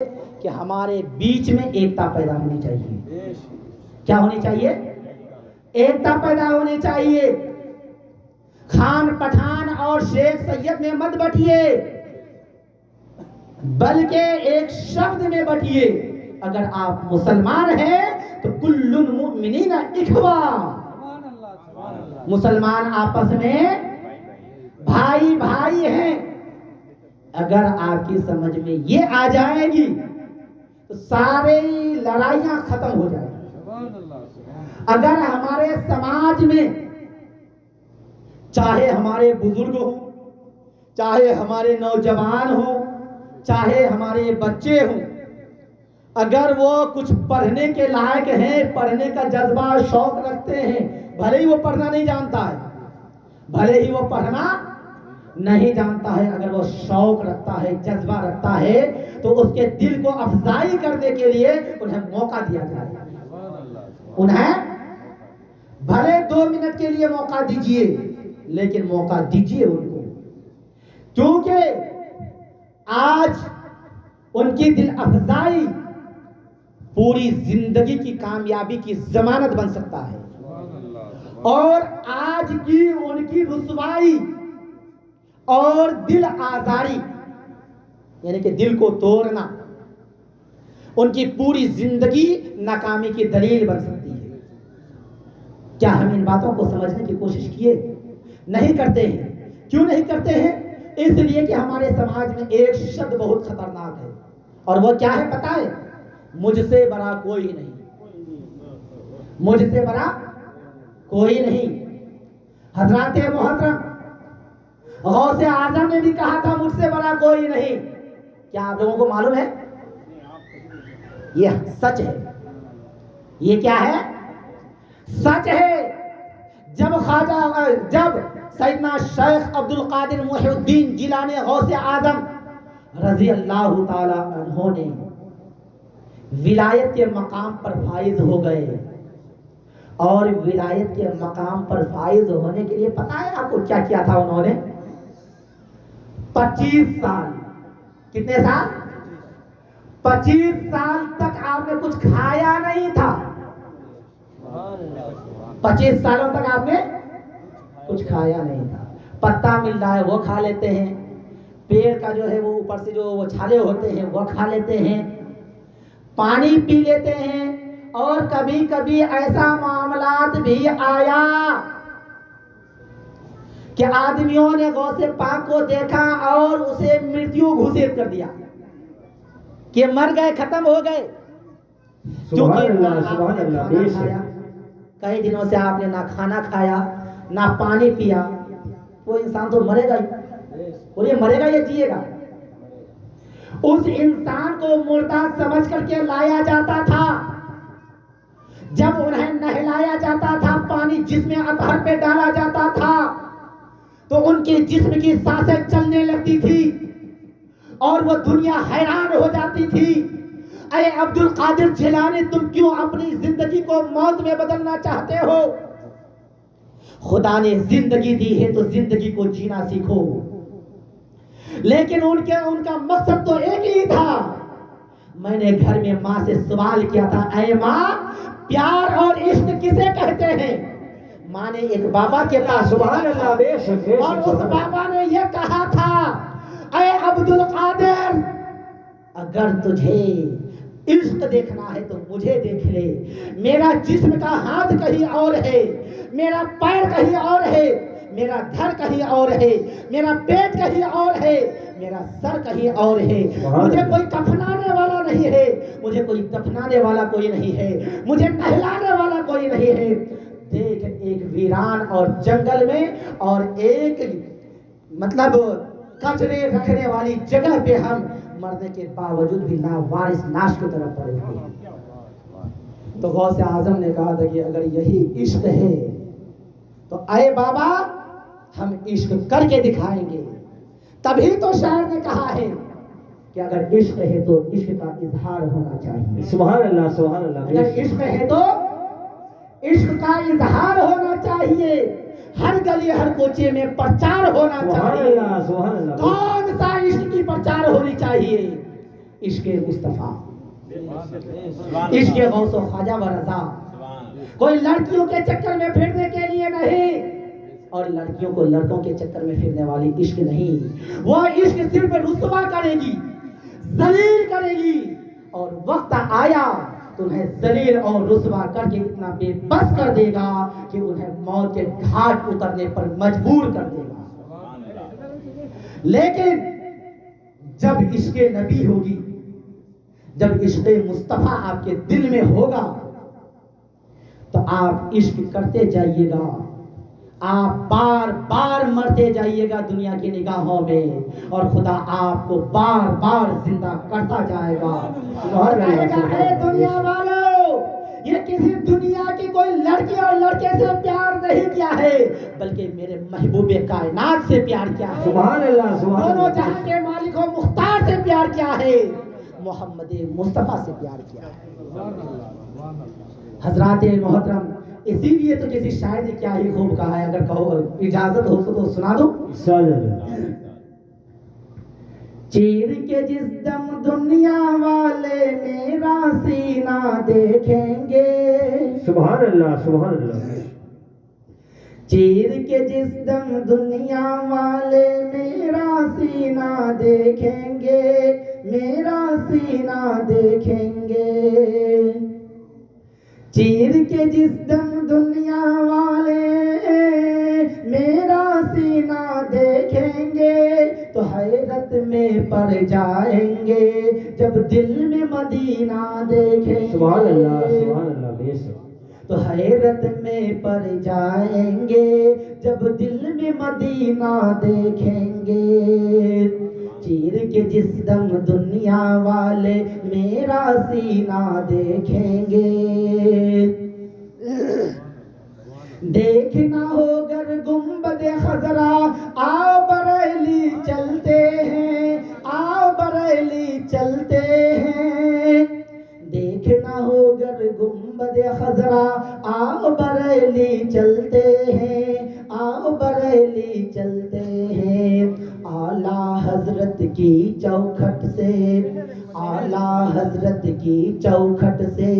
کہ ہمارے بیچ میں ایکتا پیدا ہونی چاہیے. کیا ہونی چاہیے؟ ایکتا پیدا ہونی چاہیے. خان پٹھان اور شیخ سید میں مت بٹیے، بلکہ ایک شبد میں بٹیے. اگر آپ مسلمان ہیں تو کل المؤمنین اخوا، مسلمان آپس میں بھائی بھائی ہیں. اگر آپ کی سمجھ میں یہ آ جائے گی تو سارے لڑائیاں ختم ہو جائیں گی. اگر ہمارے سماج میں چاہے ہمارے بزرگ ہوں، چاہے ہمارے نوجوان ہوں، چاہے ہمارے بچے ہوں، اگر وہ کچھ پڑھنے کے لائق ہیں، پڑھنے کا جذبہ شوق رکھتے ہیں، بھلے ہی وہ پڑھنا نہیں جانتا ہے، بھلے ہی وہ پڑھنا نہیں جانتا ہے، اگر وہ شوق رکھتا ہے، جذبہ رکھتا ہے، تو اس کے دل کو افزائی کرنے کے لیے انہیں موقع دیا جائے. انہیں بھلے 2 منٹ کے لیے موقع دیجئے، لیکن موقع دیجئے ان کو، کیونکہ آج ان کی دل افزائی پوری زندگی کی کامیابی کی ضمانت بن سکتا ہے. اور آج کی ان کی رسوائی اور دل آزاری، یعنی کہ دل کو توڑنا، ان کی پوری زندگی ناکامی کی دلیل بن سکتی ہے. کیا ہم ان باتوں کو سمجھنے کی کوشش کیے؟ نہیں کرتے ہیں. کیوں نہیں کرتے ہیں؟ اس لیے کہ ہمارے سماج میں ایک شبد بہت خطرناک ہے، اور وہ کیا ہے پتہ ہے؟ مجھ سے بڑا کوئی نہیں. مجھ سے بڑا کوئی نہیں. حضرات محترم غوث اعظم نے بھی کہا تھا مجھ سے بڑا کوئی نہیں. کیا آپ لوگوں کو معلوم ہے؟ یہ سچ ہے. یہ کیا ہے؟ سچ ہے. جب سیدنا شیخ عبد القادر محی الدین جیلانی غوث اعظم رضی اللہ تعالی عنہ نے ولایت کے مقام پر فائز ہو گئے، اور ولایت کے مقام پر فائز ہونے کے لیے پتہ ہے آپ کو کیا کیا تھا انہوں نے؟ 25 سال. کتنے سال؟ 25 سال تک آپ نے کچھ کھایا نہیں تھا. 25 سالوں تک آپ نے کچھ کھایا نہیں تھا. پتا مل رہا ہے وہ کھا لیتے ہیں، پیڑ کا جو ہے وہ اوپر سے جو وہ چھالے ہوتے ہیں وہ کھا لیتے ہیں، پانی پی لیتے ہیں. اور کبھی کبھی ایسا معاملات بھی آیا کہ آدمیوں نے غوث پاک کو دیکھا اور اسے مرتیو گھوشت کر دیا کہ مر گئے، ختم ہو گئے. کئی دنوں سے آپ نے نہ کھانا کھایا نہ پانی پیا. وہ انسان تو مرے گا ہی، اور یہ مرے گا یا جیے گا؟ اس انسان کو مردہ سمجھ کر کے لایا جاتا تھا. جب انہیں نہلایا جاتا تھا، پانی جسم اطہر پہ ڈالا جاتا تھا، تو ان کے جسم کی سانسیں چلنے لگتی تھی اور وہ دنیا حیران ہو جاتی تھی. اے عبد القادر جیلانی، تم کیوں اپنی زندگی کو موت میں بدلنا چاہتے ہو؟ خدا نے زندگی دی ہے تو زندگی کو جینا سیکھو. لیکن ان کا مقصد تو ایک ہی تھا. میں نے گھر میں ماں سے سوال کیا تھا، اے ماں، پیار اور عشق کسے کہتے ہیں؟ ماں نے ایک بابا کے پاس سبحان اللہ، بے شک، اور اس بابا نے یہ کہا تھا، اے عبد القادر، اگر تجھے عشق دیکھنا ہے تو مجھے دیکھ لے. میرا جسم کا ہاتھ کہیں اور ہے، میرا پیر کہیں اور ہے، میرا گھر کہیں اور ہے، میرا پیٹ کہیں اور ہے، میرا سر کہیں اور ہے. مجھے کوئی کفنانے والا نہیں ہے، مجھے کوئی دفنانے والا کوئی نہیں ہے، مجھے نہلانے والا کوئی نہیں ہے. دیکھ، ایک ویران اور جنگل میں اور ایک مطلب کچرے رکھنے والی جگہ پہ ہم مرنے کے باوجود بھی لاوارث لاش کی طرف پڑے ہوئے ہیں. تو غوث اعظم نے کہا تھا کہ اگر یہی عشق ہے تو اے بابا، ہم عشق کر کے دکھائیں گے. تبھی تو شاعر نے کہا ہے کہ اگر عشق ہے تو عشق کا اظہار ہونا چاہیے. سبحان اللہ، سبحان اللہ. اگر عشق ہے تو عشق کا اظہار ہونا چاہیے. ہر گلی ہر کوچے میں پرچار ہونا چاہیے. سبحان اللہ. کون سا عشق کی پرچار ہونی چاہیے؟ عشق مصطفیٰ، عشق غوث و خواجہ و رضا، کوئی لڑکیوں کے چکر میں پھرنے کے لیے نہیں، اور لڑکیوں کو لڑکوں کے چکر میں پھرنے والی عشق نہیں، وہ عشق صرف رسوا کرے گی، ذلیل کرے گی، اور وقت آیا تو انہیں ذلیل اور رسوا کر کے اتنا بے بس کر دے گا کہ انہیں موت کے گھاٹ اترنے پر مجبور کر دے گا۔ لیکن جب عشق نبی ہوگی، جب عشق مصطفیٰ آپ کے دل میں ہوگا تو آپ عشق کرتے جائیے گا، آپ بار بار مرتے جائیے گا دنیا کی نگاہوں میں، اور خدا آپ کو بار بار زندہ کرتا جائے گا، اور کہے گا اے دنیا والو، یہ کسی دنیا کی کوئی لڑکی اور لڑکے سے پیار نہیں کیا ہے، بلکہ میرے محبوب کائنات سے پیار کیا ہے، سبحان اللہ، سبحان اللہ، دونوں جہاں کے مالک و مختار سے پیار کیا ہے، محمد مصطفیٰ سے پیار کیا ہے۔ حضرات محترم، اسی لیے تو کسی شاعر نے کیا ہی خوب کہا ہے، اگر کہو اجازت ہو تو سنا دو۔ چیر کے جس دم دنیا والے میرا سینہ دیکھیں گے، سبحان اللہ، سبحان اللہ، چیر کے جس دم دنیا والے میرا سینہ دیکھیں گے، میرا سینہ دیکھیں گے، چیر کے جس دم دنیا والے میرا سینہ دیکھیں گے، تو حیرت میں پڑ جائیں گے جب دل میں مدینہ دیکھیں گے، سبحان اللہ، سبحان اللہ، بے شک، تو حیرت میں پڑ جائیں گے جب دل میں مدینہ دیکھیں گے، چیر کے جس دم دنیا والے میرا سینہ دیکھیں گے، دیکھنا ہو گر گنبد خضرا آؤ بریلی چلتے ہیں، آؤ بریلی چلتے ہیں، دیکھنا ہو گر گنبد خضرا آؤ بریلی چلتے ہیں، آؤ بریلی چلتے ہیں، اعلیٰ حضرت کی چوکھٹ سے، اعلیٰ حضرت کی چوکھٹ سے،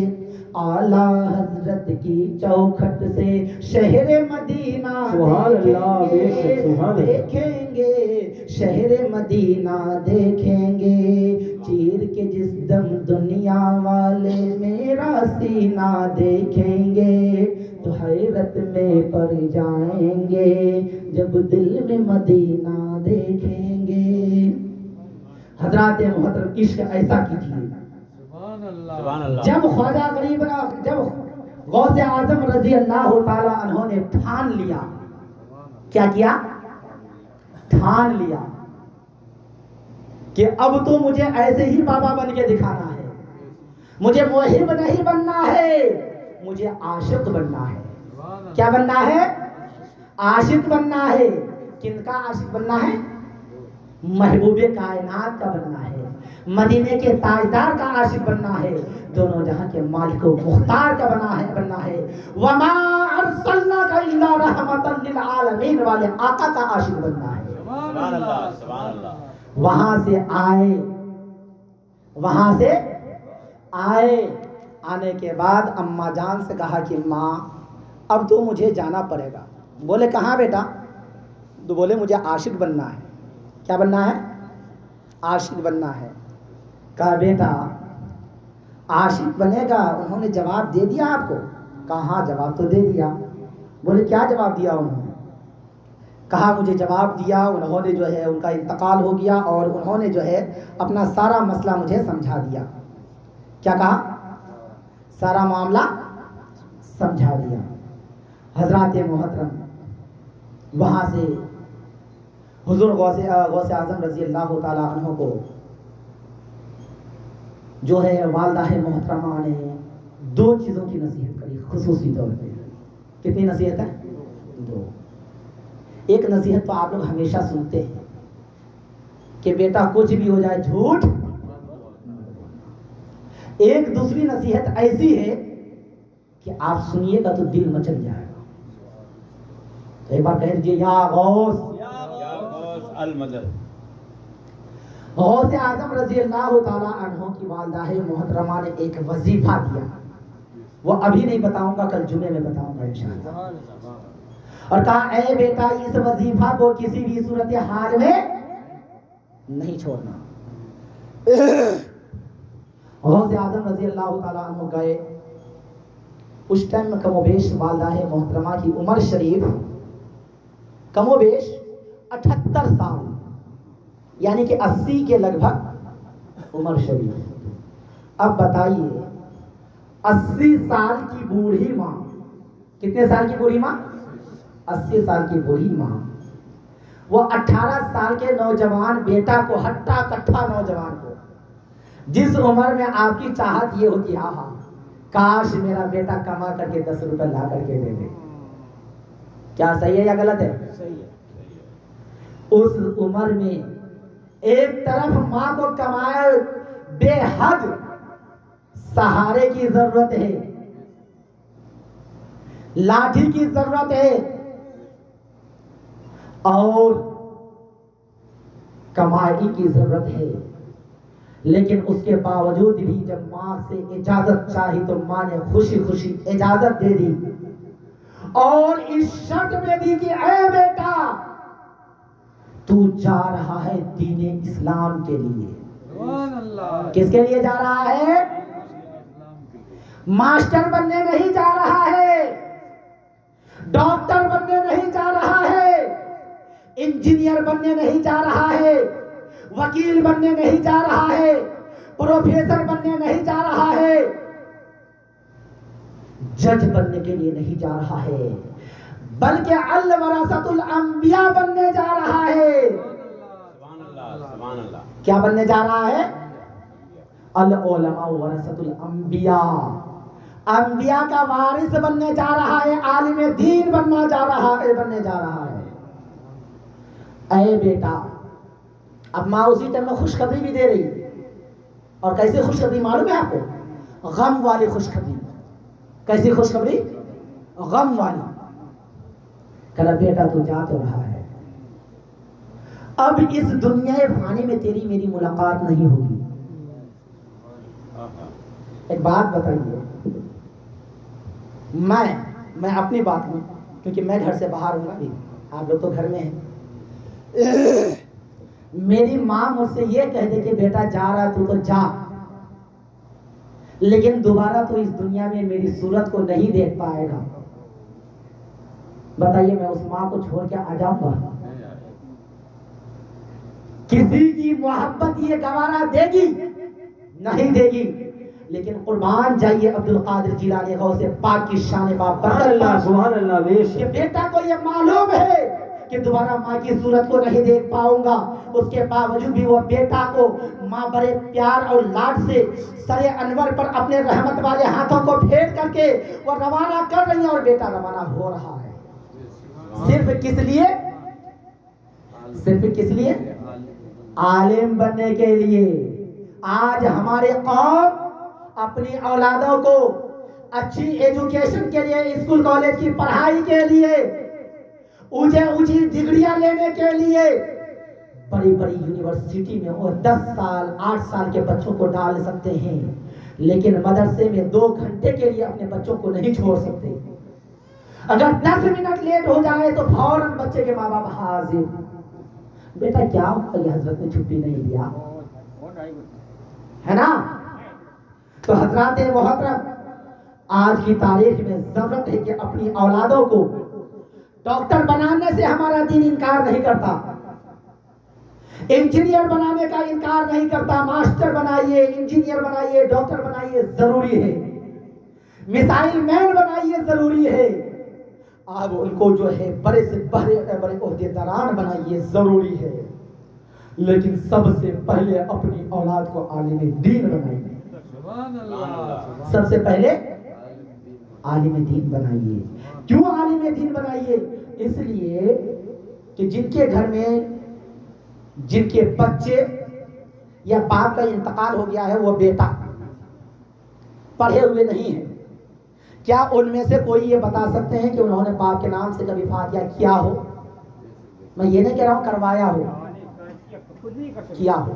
اعلیٰ حضرت کی چوکھٹ سے شہر مدینہ سبحان اللہ، بے شک، سبحان اللہ، دیکھیں گے، شہر مدینہ دیکھیں گے، چیر کے جس دم دنیا والے میرا سینہ دیکھیں گے، تو حیرت میں پڑ جائیں گے جب دل میں مدینہ دیکھیں گے۔ حضرات محترم، عشق ایسا کیجیے، جب خواجہ غریب، جب غوث اعظم رضی اللہ تعالی عنہ نے ٹھان لیا، کیا کیا؟ ٹھان لیا کہ اب تو مجھے ایسے ہی بابا بن کے دکھانا ہے، مجھے موہب نہیں بننا ہے، مجھے عاشق بننا ہے۔ کیا بننا ہے؟ عاشق بننا ہے۔ کن کا عاشق بننا ہے؟ محبوب کائنات کا بننا ہے، مدینے کے تاجدار کا عاشق بننا ہے، دونوں جہاں کے مالک و مختار کا بننا ہے، وما ارسلناک الا رحمتا للعالمین والے آقا کا عاشق بننا ہے۔ سبحان اللہ، سبحان اللہ۔ وہاں سے آئے، آنے کے بعد اماں جان سے کہا کہ ماں اب تو مجھے جانا پڑے گا۔ بولے کہاں بیٹا؟ تو بولے مجھے عاشق بننا ہے۔ کیا بننا ہے؟ عاشق بننا ہے۔ کہا بیٹا عاشق بنے گا، انہوں نے جواب دے دیا آپ کو؟ کہا ہاں جواب تو دے دیا۔ بولے کیا جواب دیا انہوں نے؟ کہا مجھے جواب دیا، انہوں نے جو ہے ان کا انتقال ہو گیا اور انہوں نے جو ہے اپنا سارا مسئلہ مجھے سمجھا دیا۔ کیا کہا؟ سارا معاملہ سمجھا دیا۔ حضرات محترم، وہاں سے حضور غوث اعظم رضی اللہ تعالی عنہ کو جو ہے والدہ محترمہ نے دو چیزوں کی نصیحت کری خصوصی طور پہ۔ کتنی نصیحت ہے؟ دو۔ ایک نصیحت تو آپ لوگ ہمیشہ سنتے ہیں کہ بیٹا کچھ بھی ہو جائے جھوٹ۔ ایک دوسری نصیحت ایسی ہے کہ آپ سنیے گا تو دل مچل جائے گا۔ تو ایک بار کہہ دیجیے یا غوث المدد۔ غوث اعظم رضی اللہ تعالیٰ عنہ کی والدہ محترمہ نے ایک وظیفہ دیا، وہ ابھی نہیں بتاؤں گا، کل جمعے میں بتاؤں گا انشاءاللہ، اور کہا اے بیٹا اس وظیفہ کو کسی بھی صورتحال میں نہیں چھوڑنا۔ غوث اعظم رضی اللہ تعالیٰ عنہ گئے، اس ٹائم میں کم و بیش والدہ محترمہ کی عمر شریف کم و بیش 78 سال، یعنی کہ 80 کے لگ بھگ عمر شریف۔ اب بتائیے 80 سال کی بوڑھی ماں، کتنے سال کی بوڑھی ماں؟ 80 سال کی بوڑھی ماں، وہ 18 سال کے نوجوان بیٹا کو، ہٹا کٹھا نوجوان کو، جس عمر میں آپ کی چاہت یہ ہوتی ہاں ہاں کاش میرا بیٹا کما کر کے 10 روپے لا کر کے دے دے، کیا صحیح ہے یا غلط ہے؟ اس عمر میں ایک طرف ماں کو کمائے بے حد سہارے کی ضرورت ہے، لاٹھی کی ضرورت ہے، اور کمائی کی ضرورت ہے، لیکن اس کے باوجود بھی جب ماں سے اجازت چاہی تو ماں نے خوشی خوشی اجازت دے دی، اور اس شرط میں دی کہ اے بیٹا تو جا رہا ہے دین اسلام کے لیے۔ کس کے لیے جا رہا ہے؟ ماسٹر بننے نہیں جا رہا ہے، ڈاکٹر بننے نہیں جا رہا ہے، انجینئر بننے نہیں جا رہا ہے، وکیل بننے نہیں جا رہا ہے، پروفیسر بننے نہیں جا رہا ہے، جج بننے کے لیے نہیں جا رہا ہے، بلکہ الورثۃ الانبیاء بننے جا رہا ہے۔ سبحان اللہ، سبحان اللہ۔ کیا بننے جا رہا ہے؟ العلماء ورثۃ الانبیاء، انبیاء کا وارث بننے جا رہا ہے، عالم دین بننے جا رہا ہے۔ اے بیٹا، اب ماں اسی ٹائم میں خوشخبری بھی دے رہی ہے، اور کیسی خوشخبری معلوم ہے آپ کو؟ غم والی خوشخبری۔ کیسی خوشخبری؟ غم والی۔ کہا بیٹا تو جا تو رہا ہے، اب اس دنیا فانی میں تیری میری ملاقات نہیں ہوگی۔ ایک بات بتائیے، میں اپنی بات میں، کیونکہ میں گھر سے باہر ہوں نا، بھی آپ لوگ تو گھر میں ہیں، میری ماں مجھ سے یہ کہہ دے کہ بیٹا جا رہا تو جا، لیکن دوبارہ تو اس دنیا میں میری صورت کو نہیں دیکھ پائے گا، بتائیے میں اس ماں کو چھوڑ کے آ جاؤں گا؟ کسی کی محبت یہ گوارا دے گی؟ نہیں دے گی۔ لیکن قربان جائیے عبد القادر جیلانی غوث پاک کی شان سبحان اللہ، بے شک۔ کہ بیٹا کو یہ معلوم ہے کہ دوبارہ ماں کی صورت کو نہیں دیکھ پاؤں گا، اس کے باوجود بھی وہ بیٹا کو ماں بڑے پیار اور لاڈ سے سر انور پر اپنے رحمت والے ہاتھوں کو پھیر کر کے وہ روانہ کر رہی ہیں، اور بیٹا روانہ ہو رہا ہے۔ صرف کس لیے؟ صرف کس لیے؟ عالم بننے کے لیے۔ آج ہمارے قوم اپنی اولادوں کو اچھی ایجوکیشن کے لیے، اسکول کالج کی پڑھائی کے لیے، اونچی ڈگریاں لینے کے لیے بڑی بڑی یونیورسٹی میں وہ 10 سال 8 سال کے بچوں کو ڈال سکتے ہیں، لیکن مدرسے میں 2 گھنٹے کے لیے اپنے بچوں کو نہیں چھوڑ سکتے۔ اگر 10 منٹ لیٹ ہو جائے تو فوراً بچے کے ماں باپ حاضر، بیٹا کیا ہوا یہ حضرت نے چھٹی نہیں دیا ہے نا؟ تو حضرات محترم، آج کی تاریخ میں ضرورت ہے کہ اپنی اولادوں کو ڈاکٹر بنانے سے ہمارا دین انکار نہیں کرتا، انجینئر بنانے کا انکار نہیں کرتا، ماسٹر بنائیے، انجینئر بنائیے، ڈاکٹر بنائیے، ضروری ہے، میزائل مین بنائیے، ضروری ہے، اب ان کو جو ہے بڑے سے بڑے عہدے داران بنائیے، ضروری ہے، لیکن سب سے پہلے اپنی اولاد کو عالم دین بنائیے۔ سب سے پہلے عالم دین بنائیے۔ کیوں عالم دین بنائیے؟ اس لیے کہ جن کے گھر میں جن کے بچے یا باپ کا انتقال ہو گیا ہے، وہ بیٹا پڑھے ہوئے نہیں ہیں، کیا ان میں سے کوئی یہ بتا سکتے ہیں کہ انہوں نے باپ کے نام سے کبھی فاتحہ کیا ہو؟ میں یہ نہیں کہہ رہا ہوں کروایا ہو، کیا ہو،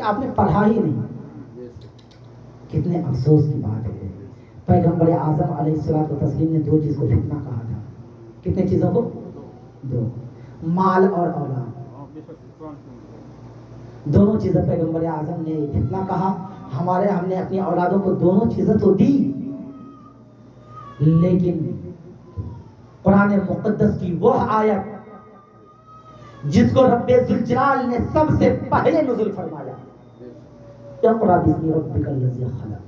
کہ آپ نے پڑھا ہی نہیں. کتنے افسوس کی بات ہے. پیغمبر اعظم علیہ الصلوۃ والتسلیم نے 2 چیز کو فتنہ کہا تھا. کتنے چیزوں کو؟ 2. مال اور اولاد. دونوں چیزیں پیغمبر اعظم نے فتنہ کہا. ہم نے اپنی اولادوں کو دونوں چیزیں تو دی، لیکن قرآن مقدس کی وہ آیت جس کو رب ذوالجلال نے سب سے پہلے نزول فرمایا، اقرأ باسم ربک الذی خلق.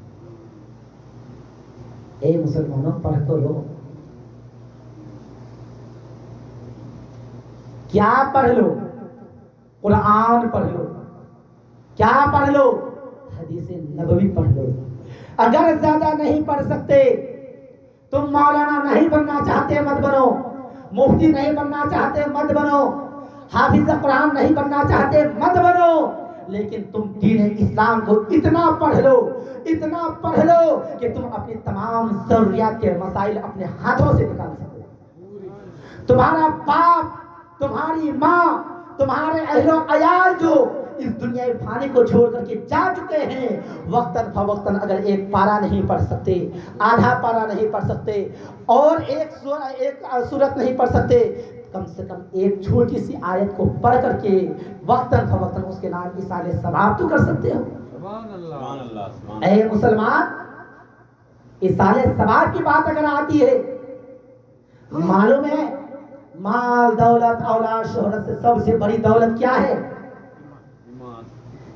اے مسلمانوں پڑھ تو لو. کیا پڑھ لو؟ قرآن پڑھ لو. کیا پڑھ لو؟ حدیث نبوی پڑھ لو. اگر زیادہ نہیں پڑھ سکتے، تم مولانا نہیں بننا چاہتے مت بنو، مفتی نہیں بننا چاہتے مت بنو، حافظ قرآن نہیں بننا چاہتے مت بنو، لیکن تم دین اسلام کو اتنا پڑھ لو، اتنا پڑھ لو کہ تم اپنی تمام ضروریات کے مسائل اپنے ہاتھوں سے نکال سکو. تمہارا باپ، تمہاری ماں، تمہارے اہل و عیال جو اس دنیا فانی کو چھوڑ کر کے جا چکے ہیں، وقتاً فوقتاً اگر ایک پارا نہیں پڑھ سکتے، آدھا پارا نہیں پڑھ سکتے، اور ایک سورت نہیں پڑھ سکتے، کم سے کم ایک چھوٹی سی آیت کو پڑھ کر کے وقتاً فوقتاً اس کے نام ایصال ثواب تو کر سکتے ہو. سبحان اللہ. اے مسلمان، ایصال ثواب کی بات اگر آتی ہے، معلوم ہے مال، دولت، اولاد، شہرت سے سب سے بڑی دولت کیا ہے؟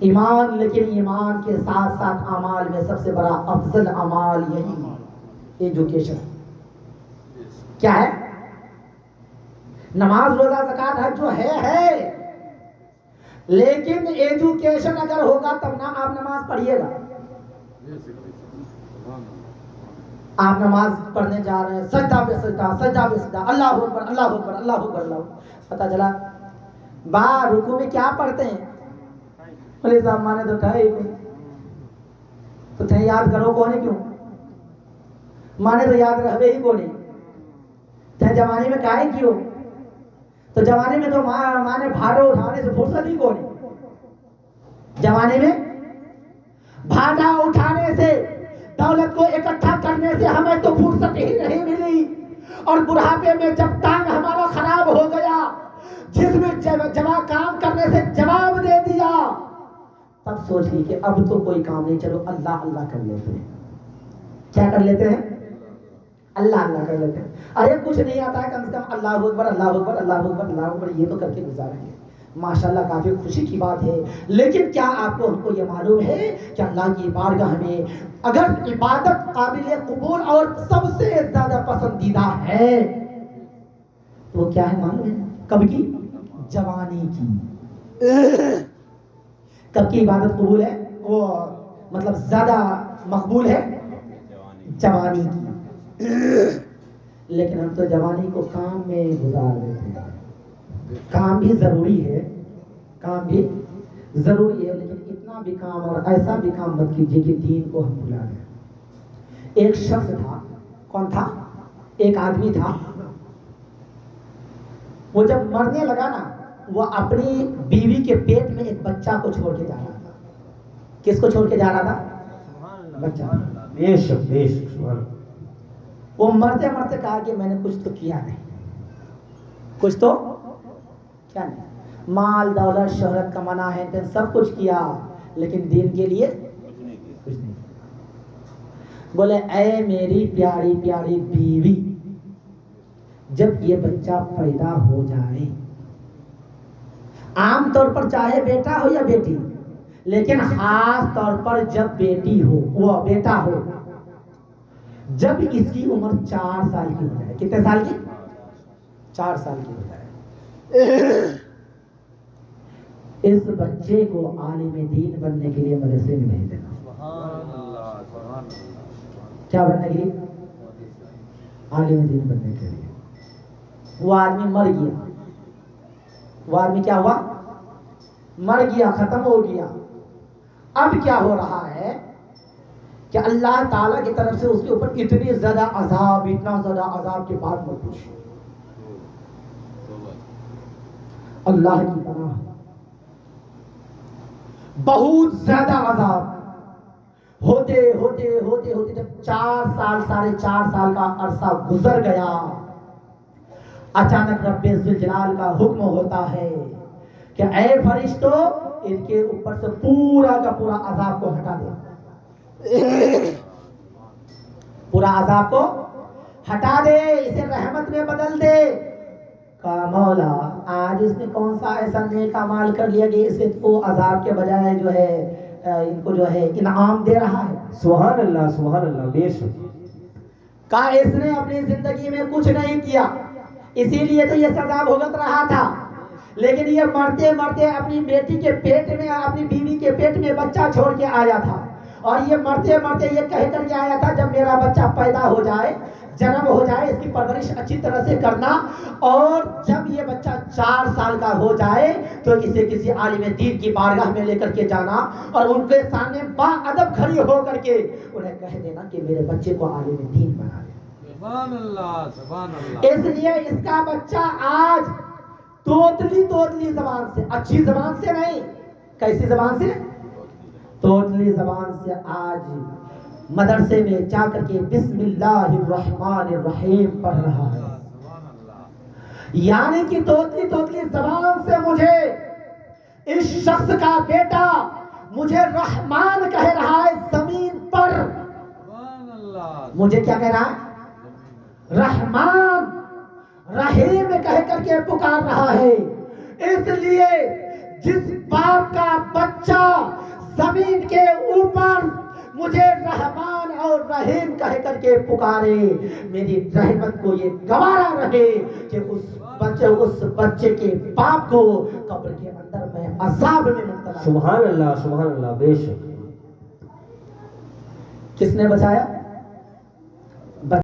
ایمان. لیکن ایمان کے ساتھ ساتھ اعمال میں سب سے بڑا افضل اعمال یہی ایجوکیشن. کیا ہے؟ نماز، روزہ، زکوٰۃ، حج جو ہے، لیکن ایجوکیشن اگر ہوگا تب نہ آپ نماز پڑھیے گا. آپ نماز پڑھنے جا رہے ہیں، سجدہ پہ سجدہ، سجدہ پہ سجدہ، اللہ اکبر، اللہ اکبر، اللہ اکبر، اللہ اکبر. پتہ چلا رکوع میں کیا پڑھتے ہیں؟ بولے صاحب مانے تو کہا ہی کوئی تو تھے یاد کرو کونے کیوں مانے تو یاد رہے ہی کونے تھے جوانی میں کہا ہی کیوں تو جوانی میں تو مانے بھاڑا اٹھانے سے فرصت ہی کونے. جوانی میں بھاڑا اٹھانے سے، دولت کو اکٹھا کرنے سے ہمیں تو فرصت ہی نہیں ملی، اور بڑھاپے میں جب ٹانگ ہمارا خراب ہو گیا، جس میں جواب کام کرنے سے جواب دے دیا، تب سوچ لی کہ اب تو کوئی کام نہیں، چلو اللہ اللہ کر لیتے ہیں. کیا کر لیتے ہیں؟ اللہ اللہ کر لیتے ہیں. ارے کچھ نہیں آتا ہے، کم سے کم اللہ اکبر، اللہ اکبر، اللہ اکبر، اللہ اکبر، یہ تو کر کے گزاریں گے. ماشاءاللہ کافی خوشی کی بات ہے. لیکن کیا آپ کو ہم کو یہ معلوم ہے کہ اللہ کی بارگاہ میں اگر عبادت قابل قبول اور سب سے زیادہ پسندیدہ ہے تو وہ کیا ہے معلوم ہے؟ کب کی؟ جوانی کی. کب کی عبادت قبول ہے؟ وہ مطلب زیادہ مقبول ہے جوانی کی. لیکن ہم تو جوانی کو کام میں گزار دیتے ہیں. کام بھی ضروری ہے، کام بھی ضروری ہے، لیکن اتنا بھی کام اور ایسا بھی کام مت کیجیے کہ دین کو ہم بھلا دیں. ایک شخص تھا، کون تھا؟ ایک آدمی تھا، وہ جب مرنے لگا نا، وہ اپنی بیوی کے پیٹ میں ایک بچہ کو چھوڑ کے جا رہا تھا. کس کو چھوڑ کے جا رہا تھا؟ بچہ. بے شک بے شک. وہ مرتے مرتے کہا کہ میں نے کچھ تو کیا نہیں، کچھ تو کیا نہیں. مال، دولت، شہرت کمانا ہے، سب کچھ کیا، لیکن دین کے لیے کچھ نہیں. بولے اے میری پیاری پیاری بیوی، جب یہ بچہ پیدا ہو جائے، عام طور پر چاہے بیٹا ہو یا بیٹی، لیکن خاص طور پر جب بیٹی ہو، وہ بیٹا ہو، جب اس کی عمر 4 سال کی ہو جائے. کتنے سال کی؟ 4 سال کی ہو جائے. اس بچے کو عالم دین بننے کے لیے مدرسے میں بھیج دینا. کیا بننے کے لیے؟ عالم دین بننے کے لیے. وہ آدمی مر گیا. وہ آدمی کیا ہوا؟ مر گیا، ختم ہو گیا. اب کیا ہو رہا ہے کہ اللہ تعالیٰ کی طرف سے اس کے اوپر اتنی زیادہ عذاب، اتنا زیادہ عذاب کے بعد مت پوچھ. اللہ کی پناہ. بہت زیادہ عذاب ہوتے ہوتے ہوتے ہوتے جب 4 سال 4.5 سال کا عرصہ گزر گیا، اچانک رب ذوالجلال کا حکم ہوتا ہے کہ اے فرشتو ان کے اوپر سے پورا کا پورا عذاب کو ہٹا دے، پورا عذاب کو ہٹا دے، اسے رحمت میں بدل دے۔ کہا مولا آج اس نے کون سا ایسا نیک اعمال کر لیا کہ اسے تو عذاب کے بجائے جو ہے ان کو جو ہے انعام دے رہا ہے۔ سبحان اللہ بے شک۔ کہا اس نے اپنی زندگی میں کچھ نہیں کیا، اسی لیے تو یہ سزا بھگت رہا تھا، لیکن یہ مرتے مرتے اپنی بیٹی کے پیٹ میں، اپنی بیوی کے پیٹ میں بچہ چھوڑ کے آیا تھا، اور یہ مرتے مرتے یہ کہہ کر کے آیا تھا جب میرا بچہ پیدا ہو جائے، جنم ہو جائے، اس کی پرورش اچھی طرح سے کرنا، اور جب یہ بچہ 4 سال کا ہو جائے تو اسے کسی عالم دین کی بارگاہ میں لے کر کے جانا اور ان کے سامنے با ادب کھڑی ہو کر کے انہیں کہہ دینا کہ میرے بچے کو عالم دین بنا دے۔ سبحان اللہ۔ اس لیے اس کا بچہ آج توتلی زبان سے، اچھی زبان سے نہیں، کیسی زبان سے؟ توتلی زبان سے آج مدرسے میں جا کر کے بسم اللہ الرحمن الرحیم پڑھ رہا ہے، یعنی کہ توتلی زبان سے مجھے اس شخص کا بیٹا مجھے رحمان کہہ رہا ہے زمین پر، مجھے کیا کہہ رہا ہے؟ رحمان رحیم کہہ کر کے پکار رہا ہے۔ اس لیے جس باپ کا بچہ زمین کے اوپر مجھے رحمان اور رحیم کہہ کر کے پکارے، میری رحمت کو یہ گوارا رہے کہ اس بچے کے باپ کو قبر کے اندر میں عذاب میں مبتلا۔ سبحان اللہ بے شک۔ کس نے بچایا؟